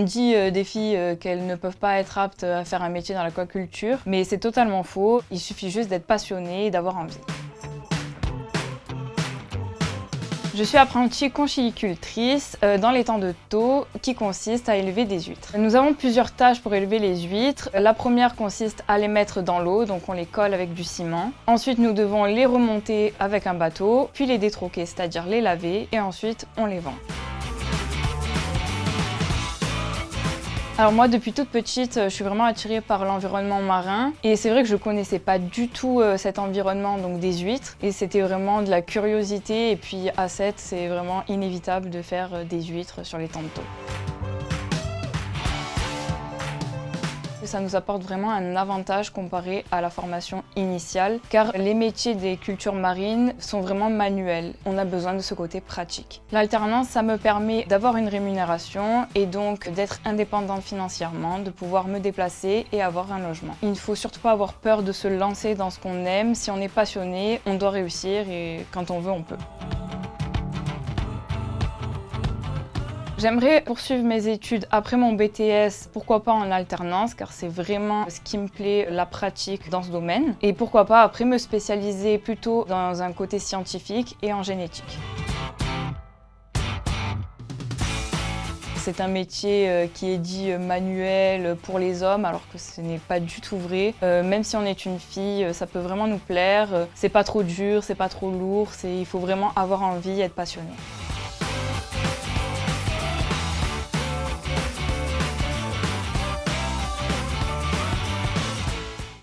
On dit des filles qu'elles ne peuvent pas être aptes à faire un métier dans l'aquaculture, mais c'est totalement faux. Il suffit juste d'être passionné et d'avoir envie. Je suis apprentie conchylicultrice dans l'étang de Thau qui consiste à élever des huîtres. Nous avons plusieurs tâches pour élever les huîtres. La première consiste à les mettre dans l'eau, donc on les colle avec du ciment. Ensuite, nous devons les remonter avec un bateau, puis les détroquer, c'est-à-dire les laver, et ensuite on les vend. Alors moi, depuis toute petite, je suis vraiment attirée par l'environnement marin et c'est vrai que je connaissais pas du tout cet environnement donc des huîtres et c'était vraiment de la curiosité et puis à 7, c'est vraiment inévitable de faire des huîtres sur l'étang de Thau. Ça nous apporte vraiment un avantage comparé à la formation initiale car les métiers des cultures marines sont vraiment manuels. On a besoin de ce côté pratique. L'alternance, ça me permet d'avoir une rémunération et donc d'être indépendante financièrement, de pouvoir me déplacer et avoir un logement. Il ne faut surtout pas avoir peur de se lancer dans ce qu'on aime. Si on est passionné, on doit réussir et quand on veut, on peut. J'aimerais poursuivre mes études après mon BTS, pourquoi pas en alternance, car c'est vraiment ce qui me plaît, la pratique dans ce domaine. Et pourquoi pas après me spécialiser plutôt dans un côté scientifique et en génétique. C'est un métier qui est dit manuel pour les hommes, alors que ce n'est pas du tout vrai. Même si on est une fille, ça peut vraiment nous plaire. C'est pas trop dur, c'est pas trop lourd, il faut vraiment avoir envie et être passionné.